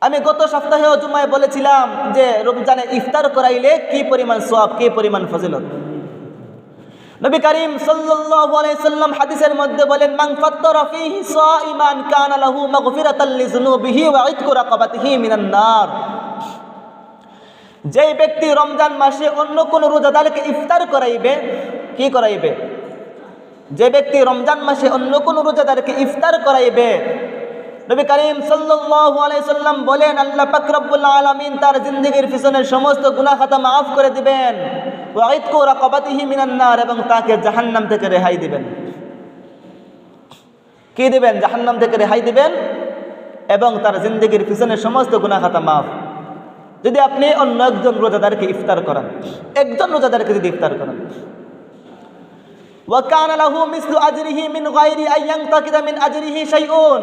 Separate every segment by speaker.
Speaker 1: আমি গত সপ্তাহে জুমায় বলেছিলাম যে রমজানে ইফতার করাইলে কি পরিমাণ সওয়াব, কি পরিমাণ ফজিলত। নবী করিম সাল্লাল্লাহু আলাইহি সাল্লাম হাদিসের মধ্যে বলেন, মান ফাত্তারা ফীহি সাইমান কানা লাহু মাগফিরাতাল লিযুনুবিহি ওয়া ইতকু রাকাবাতিহি মিনান নার। যেই ব্যক্তি রমজান মাসে অন্য কোন রোজাদারকে ইফতার করাইবে, কি করাইবে? যে ব্যক্তি রমজান মাসে অন্য কোন রোজাদারকে ইফতার করাইবে, নবী করিম সাল্লাল্লাহু আলাইহি সাল্লাম বলেন, আল্লাহ পাক রব্বুল আলামিন তার জিন্দেগীর পিছনের সমস্ত গুনাহ খাতা মাফ করে দিবেন, ওয়া ইতকু রাকাবাতিহি মিনান নার, এবং তাকে জাহান্নাম থেকে রেহাই দিবেন। কি দিবেন? জাহান্নাম থেকে রেহাই দিবেন এবং তার জিন্দেগীর পিছনের সমস্ত গুনাহ খাতা মাফ। যদি আপনি অন্য একজন রোজাদারকে ইফতার করান, একজন রোজাদারকে যদি ইফতার করান, ওয়া কানা লাহু মিসলু আজরিহি মিন গায়রি আন ইয়ানতাকিদা মিন আজরিহি শাইউন,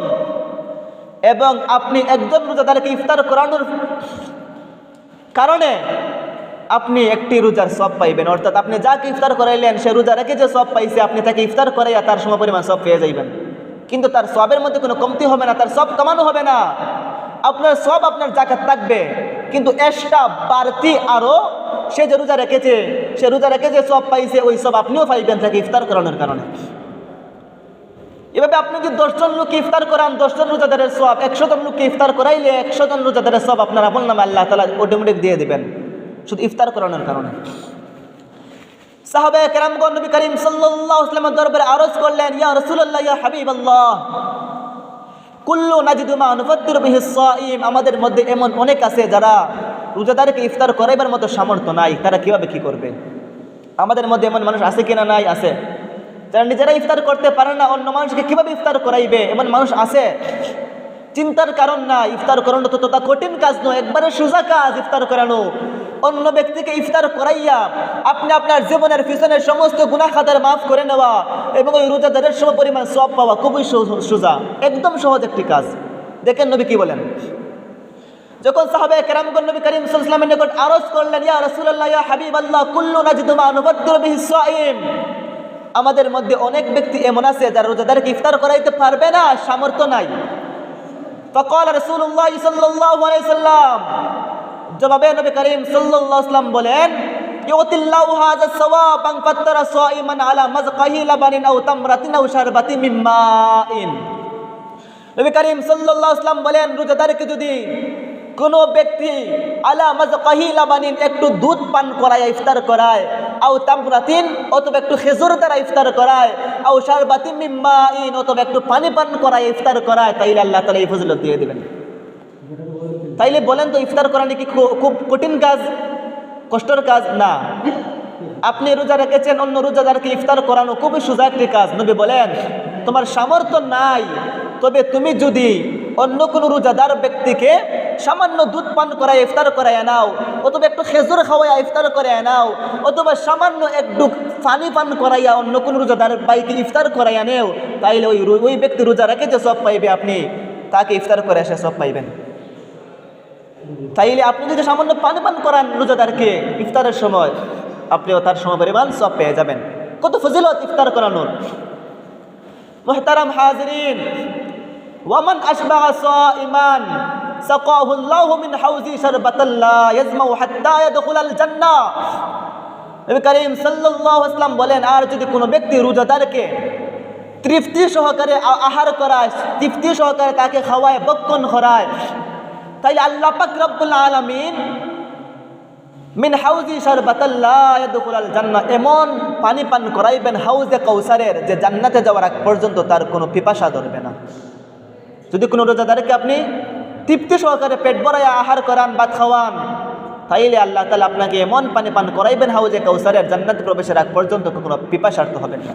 Speaker 1: এবং আপনি একজন রোজাদারকে ইফতার করানোর কারণে আপনি একটি রোজার সওয়াব পাইবেন। অর্থাৎ আপনি যাকে ইফতার করাইলেন সে রোজা রেখে যে সওয়াব পাইছে, আপনি তাকে ইফতার করাইয়া তার সমপরিমাণ সওয়াব পেয়ে যাইবেন। কিন্তু তার সওয়াবের মধ্যে কোনো কমতি হবে না, তার সওয়াব কমানো হবে না। আপনার সওয়াব আপনার জাকাত থাকবে, কিন্তু এক্সট্রা বাড়তি আরও সে যে রোজা রেখেছে, সে রোজা রেখে যে সওয়াব পাইছে ওই সওয়াব আপনিও পাইবেন তাকে ইফতার করানোর কারণে। এভাবে আপনি যদি 10 জন লোককে ইফতার করান, 10 জন রোজাদারের সওয়াব, 100 জন লোককে ইফতার করাইলে 100 জন রোজাদারের সওয়াব আপনার আপন নামে আল্লাহ তাআলা অটোমেটিক দিয়ে দিবেন, শুধু ইফতার করানোর কারণে। সাহাবায়ে কেরামগণ নবী করিম সাল্লাল্লাহু আলাইহি ওয়াসাল্লামের দরবারে আরজ করলেন, ইয়া রাসূলুল্লাহ, ইয়া হাবিবাল্লাহ, কুল্লু নাজিদু মা নুফাত্তিরু বিহি সাইম, আমাদের মধ্যে এমন অনেক আছে যারা রোজাদারকে ইফতার করাইবার মতো সামর্থ্য নাই, তারা কিভাবে কি করবে? আমাদের মধ্যে এমন মানুষ আছে কিনা? নাই, আছে। যারা নিজেরা ইফতার করতে পারে না, অন্য মানুষকে কিভাবে ইফতার করাইবে, এমন মানুষ আছে। চিন্তার কারণ না, ইফতার করানো তো তত কঠিন কাজ নয়, একবারে সোজা কাজ ইফতার করানো। অন্য ব্যক্তিকে ইফতার করাইয়া আপনি আপনার জীবনের পিছনের সমস্ত গুনাহ খাতার মাফ করে নেওয়া এবং ওই রোজাদারের সমপরিমাণ সওয়াব পাওয়া খুবই সোজা, একদম সহজ একটি কাজ। দেখেন নবী কি বলেন, যখন সাহাবায়ে কেরামগণ নবী করিম সাল্লাল্লাহু আলাইহি ওয়াসাল্লামের নিকট আরজ করলেন, ইয়া রাসূলুল্লাহ, ইয়া হাবিবাল্লাহ, কুল্লু নাজিদু মা নুফাত্তিরু বিহি সাইম, আমাদের মধ্যে অনেক ব্যক্তি এমন আছে যারা রোজাদারকে ইফতার করাইতে পারবে না, সামর্থ্য নাই। ফাকাল রাসূলুল্লাহ সাল্লাল্লাহু আলাইহি ওয়াসাল্লাম, জবাবে নবী করিম সাল্লাল্লাহু আলাইহি ওয়াসাল্লাম বলেন, ইউতিল্লাহু হাযা সওয়াব মান ফাত্তারা সাইমান আলা মাজকাহি লাবানিন আও তামরাতিন আও শারবাতিন মিন মাইন। নবী করিম সাল্লাল্লাহু আলাইহি ওয়াসাল্লাম বলেন, রোজাদারকে যদি কোনো ব্যক্তি আলা মাজকাহি লাবানিন, একটু দুধ পান করায় ইফতার করায়, আও তামরাতিন, অথবা একটু খেজুর দ্বারা ইফতার করায়, আও শারবাতিন মিন মাইন, অথবা একটু পানি পান করায় ইফতার করায়, তাইলে আল্লাহ তাআলা এই ফজিলত দিয়ে দিবেন। তাইলে বলেন তো ইফতার করানো কি খুব কঠিন কাজ, কষ্টের কাজ? না। আপনি রোজা রেখেছেন, অন্য রোজাদারকে ইফতার করানো খুবই সোজা একটি কাজ। নবী বলেন, তোমার সামর্থ্য নাই, তবে তুমি যদি অন্য কোনো রোজাদার ব্যক্তিকে সামান্য দুধ পান করায় ইফতার করায় নাও, অথবা একটু খেজুর খাওয়াইয়া ইফতার করায় নাও, অথবা সামান্য একটু পানি পান করাইয়া অন্য কোনো রোজাদার ভাইকে ইফতার করাইয়া নেও, তাইলে ওই ব্যক্তি রোজা রেখে যে সব পাইবে, আপনি তাকে ইফতার করে এসে সব পাইবেন। তাইলে আপনি যদি সামান্য পানি পান করান রোজাদারকে ইফতারের সময়, আপনিও তার সমপরিমাণ সব পেয়ে যাবেন। কত ফজিলত ইফতার করানোর। মুহতারাম হাজিরিন, ওয়ামান আশবাআ সাইমান সাকাহু আল্লাহু মিন হাউজি শারবাতাল লা ইয়াজমাউ হাত্তা ইয়াদখুলাল জান্নাহ। নবী করিম সাল্লাল্লাহু আলাইহি ওয়াসাল্লাম বলেন, আর যদি কোনো ব্যক্তি রোজাদারকে তৃপ্তি সহকারে আহার করায়, তৃপ্তি সহকারে তাকে খাওয়ায়, বক্ষণ করায়, তাইলে আল্লাহ পাক রব্বুল আলামিন মিন হাউজি শারবাতাল লা ইয়াদখুলাল জান্নাহ, এমন পানি পান করাইবেন হাউজে কাউসারের, যে জান্নাতে যাওয়ার আগ পর্যন্ত তার কোনো পিপাসা ধরবে না। যদি কোনো রোজাদারকে আপনি তৃপ্তি সহকারে পেট ভরাইয়া আহার করান, ভাত খাওয়ান, তাইলে আল্লাহ তাআলা আপনাকে এমন পানি পান করাইবেন হাউজে কাউসারের, জান্নাতে প্রবেশের আগ পর্যন্ত কোনো পিপাসার্থ হবেন না।